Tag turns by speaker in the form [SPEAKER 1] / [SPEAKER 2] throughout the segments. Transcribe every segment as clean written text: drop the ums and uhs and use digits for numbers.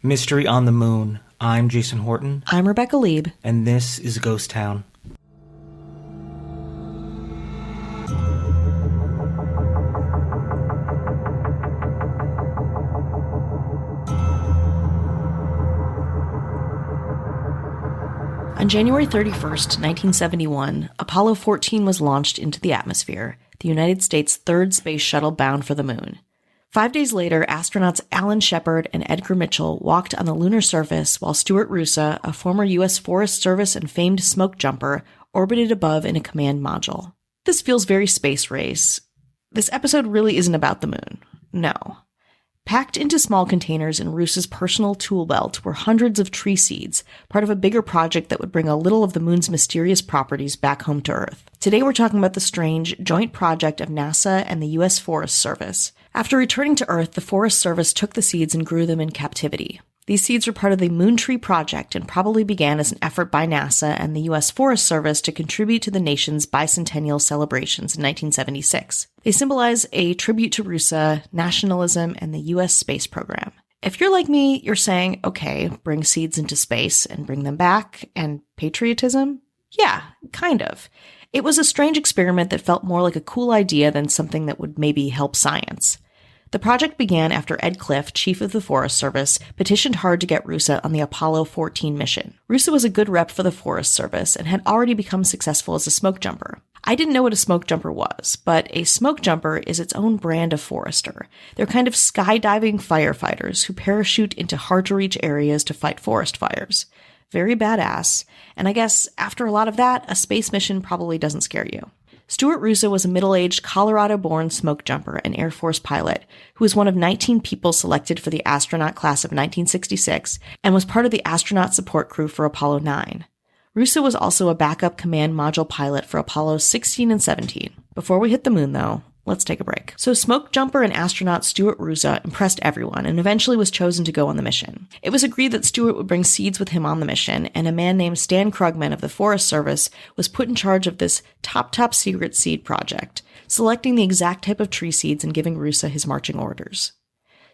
[SPEAKER 1] Mystery on the Moon. I'm Jason Horton.
[SPEAKER 2] I'm Rebecca Lieb.
[SPEAKER 1] And this is Ghost Town.
[SPEAKER 2] On January 31st, 1971, Apollo 14 was launched into the atmosphere, the United States' third space shuttle bound for the moon. 5 days later, astronauts Alan Shepard and Edgar Mitchell walked on the lunar surface while Stuart Roosa, a former U.S. Forest Service and famed smoke jumper, orbited above in a command module. This feels very space race. This episode really isn't about the moon. No. Packed into small containers in Roosa's personal tool belt were hundreds of tree seeds, part of a bigger project that would bring a little of the moon's mysterious properties back home to Earth. Today we're talking about the strange joint project of NASA and the U.S. Forest Service. After returning to Earth, the Forest Service took the seeds and grew them in captivity. These seeds were part of the Moon Tree Project and probably began as an effort by NASA and the U.S. Forest Service to contribute to the nation's bicentennial celebrations in 1976. They symbolize a tribute to Roosa, nationalism, and the U.S. space program. If you're like me, you're saying, okay, bring seeds into space and bring them back, and patriotism? Yeah, kind of. It was a strange experiment that felt more like a cool idea than something that would maybe help science. The project began after Ed Cliff, chief of the Forest Service, petitioned hard to get Roosa on the Apollo 14 mission. Roosa was a good rep for the Forest Service and had already become successful as a smoke jumper. I didn't know what a smoke jumper was, but a smoke jumper is its own brand of forester. They're kind of skydiving firefighters who parachute into hard-to-reach areas to fight forest fires. Very badass, and I guess after a lot of that, a space mission probably doesn't scare you. Stuart Roosa was a middle-aged Colorado-born smoke jumper and Air Force pilot who was one of 19 people selected for the astronaut class of 1966 and was part of the astronaut support crew for Apollo 9. Roosa was also a backup command module pilot for Apollos 16 and 17. Before we hit the moon, though, let's take a break. So smoke jumper and astronaut Stuart Roosa impressed everyone and eventually was chosen to go on the mission. It was agreed that Stuart would bring seeds with him on the mission, and a man named Stan Krugman of the Forest Service was put in charge of this top secret seed project, selecting the exact type of tree seeds and giving Roosa his marching orders.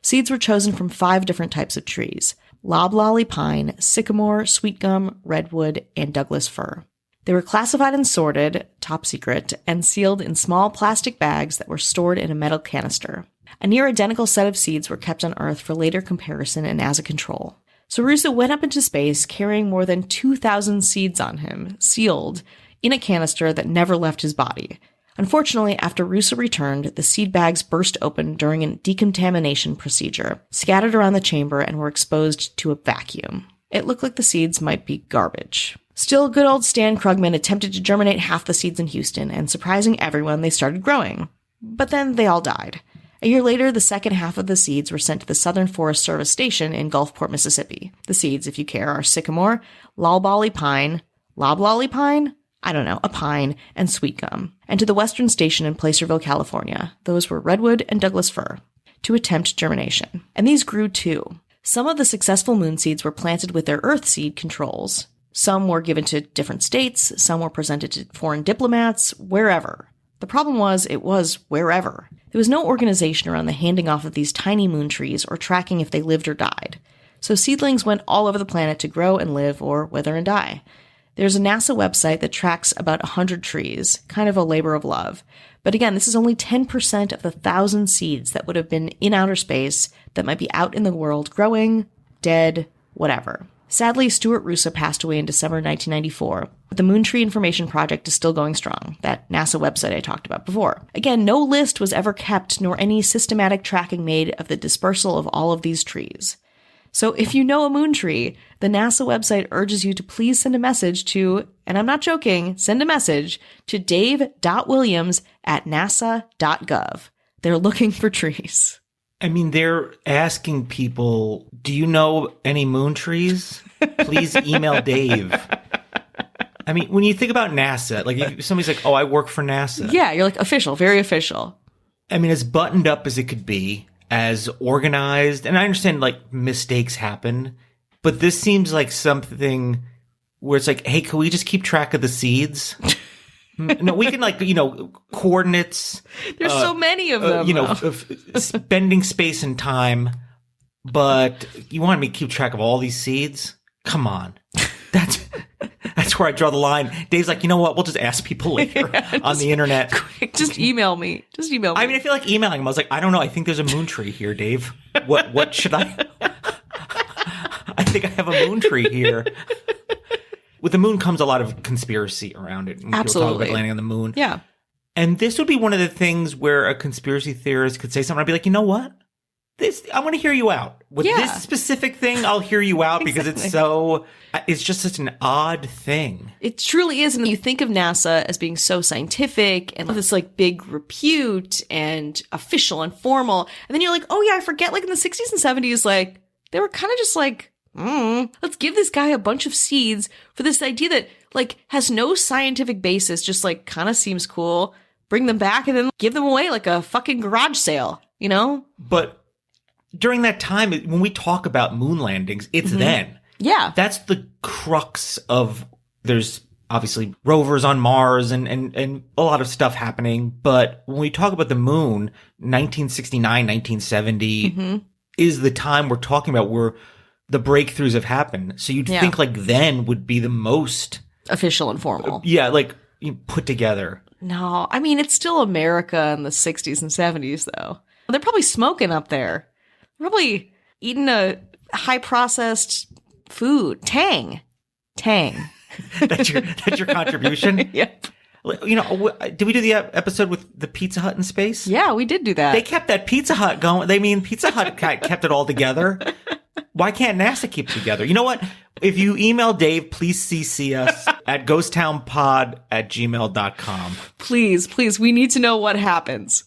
[SPEAKER 2] Seeds were chosen from 5 different types of trees: loblolly pine, sycamore, sweetgum, redwood, and Douglas fir. They were classified and sorted, top secret, and sealed in small plastic bags that were stored in a metal canister. A near-identical set of seeds were kept on Earth for later comparison and as a control. So Roosa went up into space carrying more than 2,000 seeds on him, sealed, in a canister that never left his body. Unfortunately, after Roosa returned, the seed bags burst open during a decontamination procedure, scattered around the chamber, and were exposed to a vacuum. It looked like the seeds might be garbage. Still, good old Stan Krugman attempted to germinate half the seeds in Houston, and surprising everyone, they started growing. But then they all died. A year later, the second half of the seeds were sent to the Southern Forest Service Station in Gulfport, Mississippi. The seeds, if you care, are sycamore, loblolly pine, a pine, and sweetgum. And to the Western Station in Placerville, California. Those were redwood and Douglas fir, to attempt germination. And these grew too. Some of the successful moon seeds were planted with their Earth seed controls. Some were given to different states, some were presented to foreign diplomats, wherever. The problem was, it was wherever. There was no organization around the handing off of these tiny moon trees or tracking if they lived or died. So seedlings went all over the planet to grow and live or wither and die. There's a NASA website that tracks about 100 trees, kind of a labor of love. But again, this is only 10% of the 1,000 seeds that would have been in outer space that might be out in the world growing, dead, whatever. Sadly, Stuart Roosa passed away in December 1994, but the Moon Tree Information Project is still going strong, that NASA website I talked about before. Again, no list was ever kept, nor any systematic tracking made of the dispersal of all of these trees. So if you know a moon tree, the NASA website urges you to please send a message to, and I'm not joking, send a message to dave.williams@nasa.gov. They're looking for trees.
[SPEAKER 1] I mean, they're asking people, do you know any moon trees? Please email Dave. I mean, when you think about NASA, like if somebody's like, oh, I work for NASA.
[SPEAKER 2] Yeah, you're like official, very official.
[SPEAKER 1] I mean, as buttoned up as it could be, as organized, and I understand like mistakes happen, but this seems like something where it's like, hey, can we just keep track of the seeds? No, we can coordinates.
[SPEAKER 2] There's so many of them.
[SPEAKER 1] Spending space and time. but you wanted me to keep track of all these seeds? Come on. That's where I draw the line. Dave's like, you know what? We'll just ask people later on the internet.
[SPEAKER 2] Just email me.
[SPEAKER 1] I mean, I feel like emailing him. I was like, I don't know. I think there's a moon tree here, Dave. What should I? I think I have a moon tree here. With the moon comes a lot of conspiracy around it.
[SPEAKER 2] Absolutely.
[SPEAKER 1] People talk about landing on the moon.
[SPEAKER 2] Yeah.
[SPEAKER 1] And this would be one of the things where a conspiracy theorist could say something. I'd be like, you know what? I want to hear you out. With this specific thing, I'll hear you out because it's just such an odd thing.
[SPEAKER 2] It truly is. And you think of NASA as being so scientific and this like big repute and official and formal. And then you're like, oh yeah, I forget like in the 60s and 70s, like they were kind of just like, let's give this guy a bunch of seeds for this idea that like has no scientific basis, just like kind of seems cool. Bring them back and then give them away like a fucking garage sale, you know?
[SPEAKER 1] But during that time, when we talk about moon landings, it's then.
[SPEAKER 2] Yeah.
[SPEAKER 1] That's the crux of, there's obviously rovers on Mars and a lot of stuff happening. But when we talk about the moon, 1969, 1970 is the time we're talking about where the breakthroughs have happened. So you'd think like then would be the most
[SPEAKER 2] official and formal.
[SPEAKER 1] Yeah, like put together.
[SPEAKER 2] No, I mean, it's still America in the 60s and 70s, though. They're probably smoking up there. They're probably eating a high-processed food. Tang.
[SPEAKER 1] That's your contribution?
[SPEAKER 2] Yep.
[SPEAKER 1] You know, did we do the episode with the Pizza Hut in space?
[SPEAKER 2] Yeah, we did do that.
[SPEAKER 1] They kept that Pizza Hut going. Pizza Hut kept it all together. Why can't NASA keep it together? You know what? If you email Dave, please CC us at ghosttownpod@gmail.com.
[SPEAKER 2] Please, we need to know what happens.